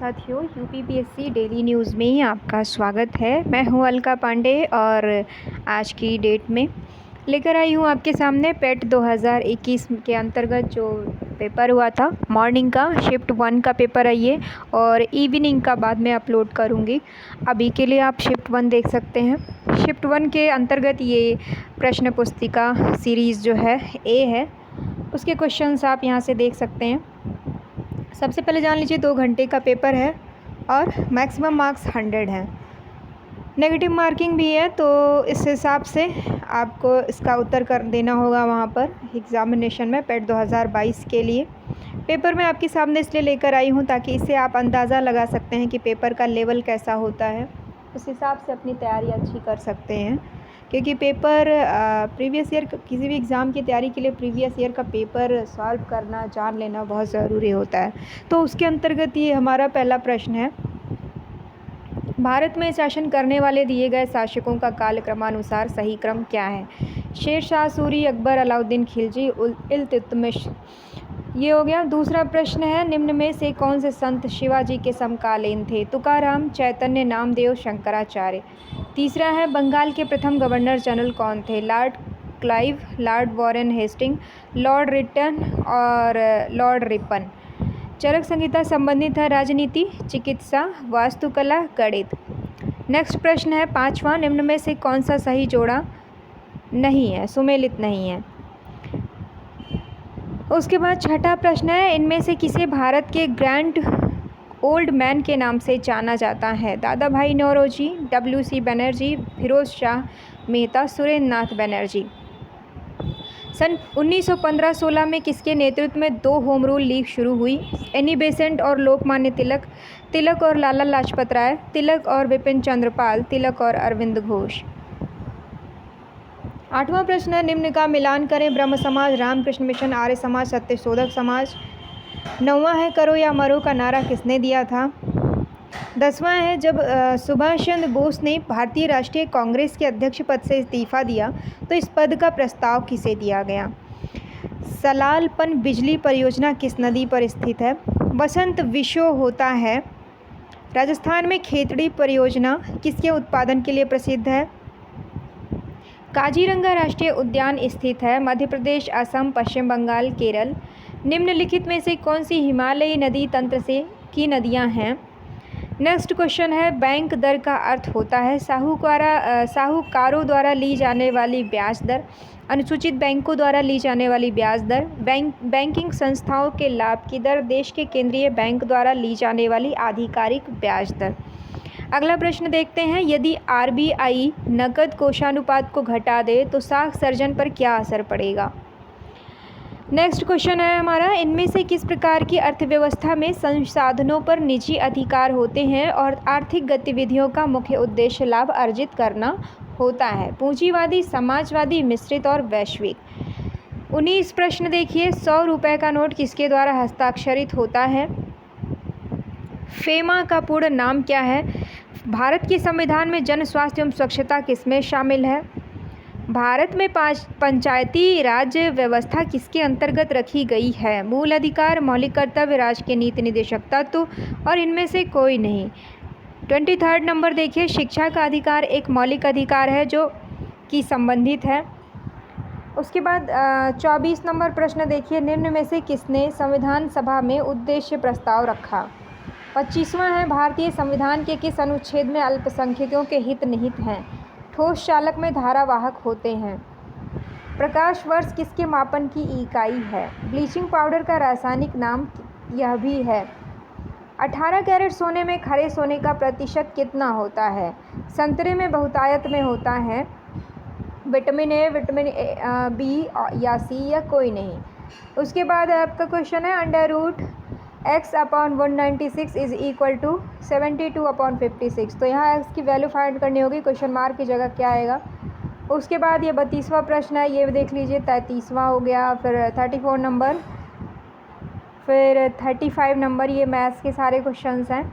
साथियों, UPPSC daily news में आपका स्वागत है। मैं हूं अलका पांडे और आज की डेट में लेकर आई हूं आपके सामने पेट 2021 के अंतर्गत जो पेपर हुआ था। मॉर्निंग का शिफ्ट 1 का पेपर है ये, और इवनिंग का बाद में अपलोड करूंगी। अभी के लिए आप शिफ्ट 1 देख सकते हैं। शिफ्ट 1 के अंतर्गत ये प्रश्न पुस्तिका सीरीज़ जो है ए है, उसके क्वेश्चंस आप यहाँ से देख सकते हैं। सबसे पहले जान लीजिए 2 घंटे का पेपर है और मैक्सिमम मार्क्स 100 हैं। नेगेटिव मार्किंग भी है, तो इस हिसाब से आपको इसका उत्तर कर देना होगा वहाँ पर एग्ज़ामिनेशन में पेट 2022 के लिए। पेपर मैं आपके सामने इसलिए लेकर आई हूँ ताकि इससे आप अंदाज़ा लगा सकते हैं कि पेपर का लेवल कैसा होता है, उस हिसाब से अपनी तैयारी अच्छी कर सकते हैं। क्योंकि पेपर प्रीवियस ईयर किसी भी एग्ज़ाम की तैयारी के लिए प्रीवियस ईयर का पेपर सॉल्व करना, जान लेना बहुत ज़रूरी होता है। तो उसके अंतर्गत ये हमारा पहला प्रश्न है। भारत में शासन करने वाले दिए गए शासकों का कालक्रमानुसार सही क्रम क्या है? शेरशाह सूरी, अकबर, अलाउद्दीन खिलजी, इल्तुतमिश। ये हो गया। दूसरा प्रश्न है, निम्न में से कौन से संत शिवाजी के समकालीन थे? तुकाराम, चैतन्य, नामदेव, शंकराचार्य। तीसरा है, बंगाल के प्रथम गवर्नर जनरल कौन थे? Lord Clive, Lord Warren Hastings, Lord Lytton और लॉर्ड रिपन। चरक संहिता संबंधित है राजनीति, चिकित्सा, वास्तुकला, गणित। नेक्स्ट प्रश्न है 5वां, निम्न में से कौन सा सही जोड़ा नहीं है, सुमेलित नहीं है? उसके बाद छठा प्रश्न है, इनमें से किसे भारत के ग्रैंड ओल्ड मैन के नाम से जाना जाता है? दादा भाई नौरोजी, WC बनर्जी, फिरोज शाह मेहता, सुरेंद्र नाथ बनर्जी। सन 1915-16 में किसके नेतृत्व में 2 होम रूल लीग शुरू हुई? एनी बेसेंट और लोकमान्य तिलक, तिलक और लाला लाजपत राय, तिलक और विपिन चंद्र पाल, तिलक और अरविंद घोष। 8वां प्रश्न है, निम्न का मिलान करें। ब्रह्म समाज, रामकृष्ण मिशन, आर्य समाज, सत्यशोधक समाज। 9वां है, करो या मरो का नारा किसने दिया था? 10वां है, जब सुभाष चंद्र बोस ने भारतीय राष्ट्रीय कांग्रेस के अध्यक्ष पद से इस्तीफा दिया तो इस पद का प्रस्ताव किसे दिया गया? सलालपन बिजली परियोजना किस नदी पर स्थित है? वसंत विश्व होता है। राजस्थान में खेतड़ी परियोजना किसके उत्पादन के लिए प्रसिद्ध है? काजीरंगा राष्ट्रीय उद्यान स्थित है मध्य प्रदेश, असम, पश्चिम बंगाल, केरल। निम्नलिखित में से कौन सी हिमालयी नदी तंत्र से की नदियां हैं? नेक्स्ट क्वेश्चन है, बैंक दर का अर्थ होता है साहूकारों द्वारा ली जाने वाली ब्याज दर, अनुसूचित बैंकों द्वारा ली जाने वाली ब्याज दर, बैंकिंग संस्थाओं के लाभ की दर, देश के केंद्रीय बैंक द्वारा ली जाने वाली आधिकारिक ब्याज दर। अगला प्रश्न देखते हैं, यदि RBI नकद कोषानुपात को घटा दे तो साख सर्जन पर क्या असर पड़ेगा? नेक्स्ट क्वेश्चन है हमारा, इनमें से किस प्रकार की अर्थव्यवस्था में संसाधनों पर निजी अधिकार होते हैं और आर्थिक गतिविधियों का मुख्य उद्देश्य लाभ अर्जित करना होता है? पूंजीवादी, समाजवादी, मिश्रित और वैश्विक। 19 प्रश्न देखिए, 100 रुपये का नोट किसके द्वारा हस्ताक्षरित होता है? फेमा का पूर्ण नाम क्या है? भारत के संविधान में जन स्वास्थ्य एवं स्वच्छता किसमें शामिल है? भारत में पंचायती राज व्यवस्था किसके अंतर्गत रखी गई है? मूल अधिकार, मौलिक कर्तव्य, राज्य के नीति निर्देशक तत्व और इनमें से कोई नहीं। 23 नंबर देखिए, शिक्षा का अधिकार एक मौलिक अधिकार है जो कि संबंधित है। उसके बाद 24 नंबर प्रश्न देखिए, निम्न में से किसने संविधान सभा में उद्देश्य प्रस्ताव रखा? 25वां है, भारतीय संविधान के किस अनुच्छेद में अल्पसंख्यकों के हित निहित हैं? ठोस चालक में धारावाहक होते हैं। प्रकाश वर्ष किसके मापन की इकाई है? ब्लीचिंग पाउडर का रासायनिक नाम यह भी है। 18 कैरेट सोने में खरे सोने का प्रतिशत कितना होता है? संतरे में बहुतायत में होता है। विटामिन A, विटामिन B या C या कोई नहीं। उसके बाद आपका क्वेश्चन है, √x/196 इज इक्वल टू 72/56। तो यहाँ x की वैल्यू फाइंड करनी होगी, क्वेश्चन मार्क की जगह क्या आएगा? उसके बाद ये 32वां प्रश्न है, ये देख लीजिए। 33वां हो गया, फिर 34 नंबर, फिर 35 नंबर, ये मैथ्स के सारे क्वेश्चंस हैं।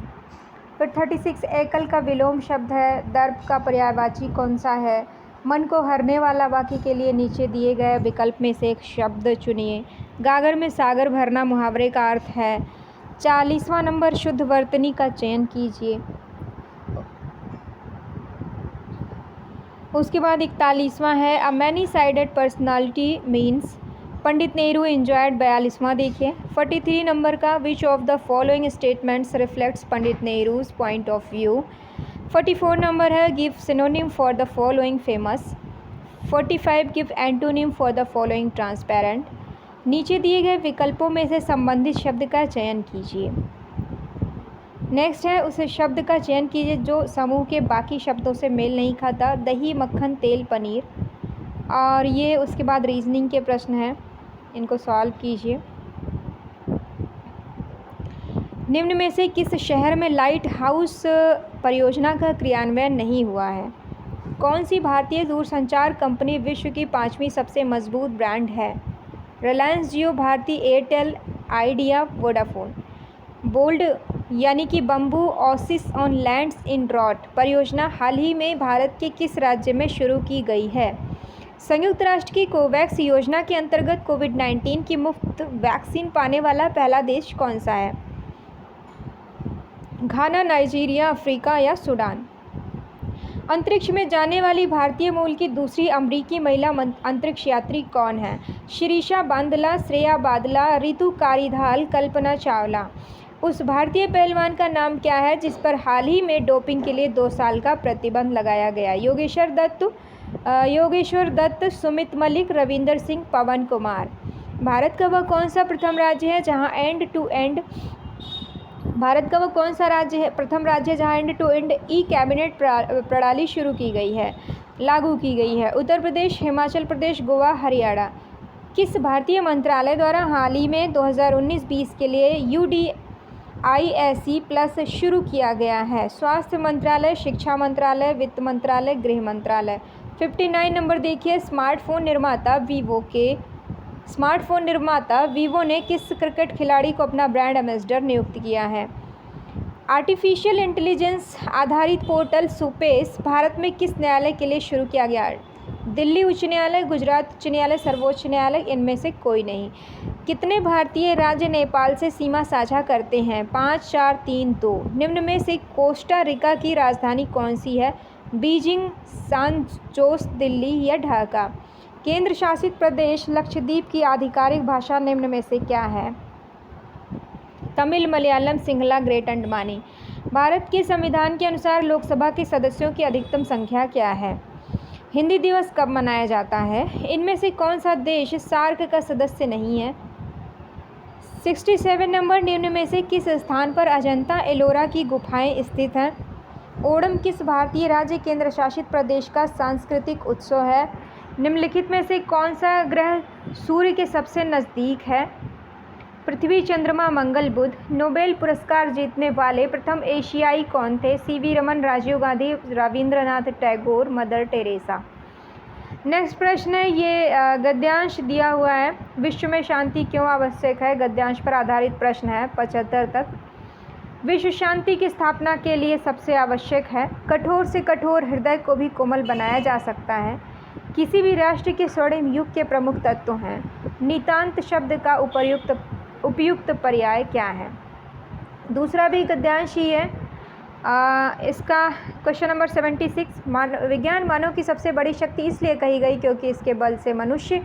फिर 36 एकल का विलोम शब्द है। दर्प का पर्यायवाची कौन सा है? मन को हरने वाला वाक्य के लिए नीचे दिए गए विकल्प में से एक शब्द चुनिए। गागर में सागर भरना मुहावरे का अर्थ है। 40वां नंबर शुद्ध वर्तनी का चयन कीजिए। उसके बाद 41वां है a many sided personality means. Pandit Nehru enjoyed 42वां देखिए। 43 नंबर का which of the following statements reflects Pandit Nehru's point of view. 44 number है give synonym for the following famous. 45 give antonym for the following transparent. नीचे दिए गए विकल्पों में से संबंधित शब्द का चयन कीजिए। नेक्स्ट है उस शब्द का चयन कीजिए जो समूह के बाकी शब्दों से मेल नहीं खाता। दही, मक्खन, तेल, पनीर। और ये उसके बाद रीजनिंग के प्रश्न हैं, इनको सॉल्व कीजिए। निम्न में से किस शहर में लाइट हाउस परियोजना का क्रियान्वयन नहीं हुआ है? कौन सी भारतीय दूरसंचार कंपनी विश्व की 5वीं सबसे मजबूत ब्रांड है? रिलायंस जियो, भारती एयरटेल, आइडिया, वोडाफोन। बोल्ड यानी कि bamboo oasis on lands in drought परियोजना हाल ही में भारत के किस राज्य में शुरू की गई है? संयुक्त राष्ट्र की कोवैक्स योजना के अंतर्गत कोविड-19 की मुफ्त वैक्सीन पाने वाला पहला देश कौन सा है? घाना, नाइजीरिया, अफ्रीका या सूडान। अंतरिक्ष में जाने वाली भारतीय मूल की दूसरी अमरीकी महिला अंतरिक्ष यात्री कौन है? शिरीषा बांदला, श्रेया बादला, रितु कारीधाल, कल्पना चावला। उस भारतीय पहलवान का नाम क्या है जिस पर हाल ही में डोपिंग के लिए 2 साल का प्रतिबंध लगाया गया? योगेश्वर दत्त, सुमित मलिक, रविंदर सिंह, पवन कुमार। भारत का वह कौन सा प्रथम राज्य है जहां end to end e cabinet प्रणाली शुरू की गई है, लागू की गई है? उत्तर प्रदेश, हिमाचल प्रदेश, गोवा, हरियाणा। किस भारतीय मंत्रालय द्वारा हाल ही में 2019-20 के लिए UDISE प्लस शुरू किया गया है? स्वास्थ्य मंत्रालय, शिक्षा मंत्रालय, वित्त मंत्रालय, गृह मंत्रालय। 59 नंबर देखिए। स्मार्टफोन निर्माता वीवो ने किस क्रिकेट खिलाड़ी को अपना ब्रांड एम्बेसडर नियुक्त किया है? आर्टिफिशियल इंटेलिजेंस आधारित पोर्टल सुपेस भारत में किस न्यायालय के लिए शुरू किया गया? दिल्ली उच्च न्यायालय, गुजरात उच्च न्यायालय, सर्वोच्च न्यायालय, इनमें से कोई नहीं। कितने भारतीय राज्य नेपाल से सीमा साझा करते हैं? 5, 4, 3, 2। निम्न में से कोस्टा रिका की राजधानी कौन सी है? बीजिंग, सान जोस, दिल्ली या ढाका। केंद्र शासित प्रदेश लक्षद्वीप की आधिकारिक भाषा निम्न में से क्या है? तमिल, मलयालम, सिंहला, ग्रेट अंडमानी। भारत के संविधान के अनुसार लोकसभा के सदस्यों की अधिकतम संख्या क्या है? हिंदी दिवस कब मनाया जाता है? इनमें से कौन सा देश सार्क का सदस्य नहीं है? 67 नंबर। निम्न में से किस स्थान पर अजंता एलोरा की गुफाएं स्थित हैं? ओणम किस भारतीय राज्य केंद्र शासित प्रदेश का सांस्कृतिक उत्सव है? निम्नलिखित में से कौन सा ग्रह सूर्य के सबसे नज़दीक है? पृथ्वी, चंद्रमा, मंगल, बुध। नोबेल पुरस्कार जीतने वाले प्रथम एशियाई कौन थे? C V Raman, Rajiv Gandhi, Rabindranath Tagore, Mother Teresa. Next प्रश्न है, ये गद्यांश दिया हुआ है। विश्व में शांति क्यों आवश्यक है? गद्यांश पर आधारित प्रश्न है 75 तक। विश्व शांति की स्थापना के लिए सबसे आवश्यक है। कठोर से कठोर हृदय को भी कोमल बनाया जा सकता है। किसी भी राष्ट्र के स्वर्णिम युग के प्रमुख तत्व हैं। नितांत शब्द का उपयुक्त पर्याय क्या है? दूसरा भी गद्यांश ही है। इसका क्वेश्चन नंबर 76। विज्ञान मानव की सबसे बड़ी शक्ति इसलिए कही गई क्योंकि इसके बल से मनुष्य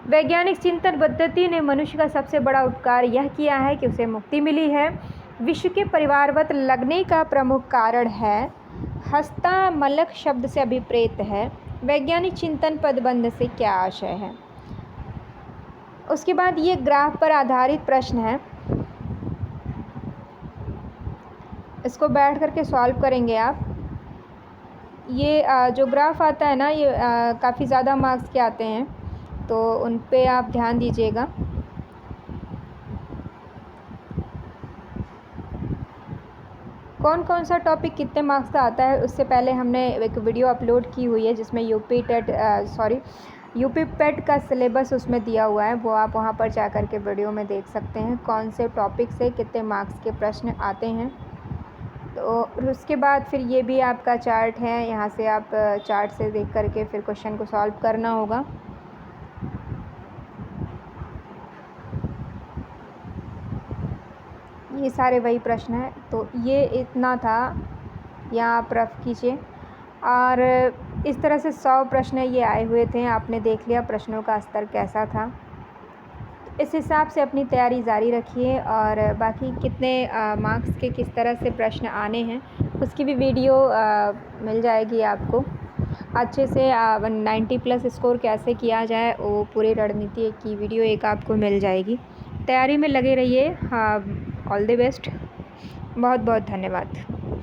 वैज्ञानिक चिंतन पद्धति ने मनुष्य का सबसे बड़ा उपकार यह किया है कि उसे मुक्ति मिली है। विश्व के परिवारवत लगने का प्रमुख कारण है। हस्तामलक शब्द से अभिप्रेत है। वैज्ञानिक चिंतन पदबंध से क्या आशय है? उसके बाद ये ग्राफ पर आधारित प्रश्न है, इसको बैठ करके सॉल्व करेंगे आप। ये जो ग्राफ आता है ना, ये काफ़ी ज़्यादा मार्क्स के आते हैं, तो उन पे आप ध्यान दीजिएगा। कौन कौन सा टॉपिक कितने मार्क्स का आता है, उससे पहले हमने एक वीडियो अपलोड की हुई है जिसमें यूपी पेट का सिलेबस उसमें दिया हुआ है। वो आप वहाँ पर जा कर के वीडियो में देख सकते हैं कौन से टॉपिक से कितने मार्क्स के प्रश्न आते हैं। तो उसके बाद फिर ये भी आपका चार्ट है, यहाँ से आप चार्ट से देख करके फिर क्वेश्चन को सॉल्व करना होगा। ये सारे वही प्रश्न हैं। तो ये इतना था, यहाँ आप रफ़ कीजिए। और इस तरह से 100 प्रश्न ये आए हुए थे। आपने देख लिया प्रश्नों का स्तर कैसा था। इस हिसाब से अपनी तैयारी जारी रखिए, और बाकी कितने मार्क्स के किस तरह से प्रश्न आने हैं उसकी भी वीडियो मिल जाएगी आपको। अच्छे से 90 प्लस स्कोर कैसे किया जाए वो पूरी रणनीति की वीडियो एक आपको मिल जाएगी। तैयारी में लगे रहिए। हाँ, ऑल द बेस्ट। बहुत बहुत धन्यवाद।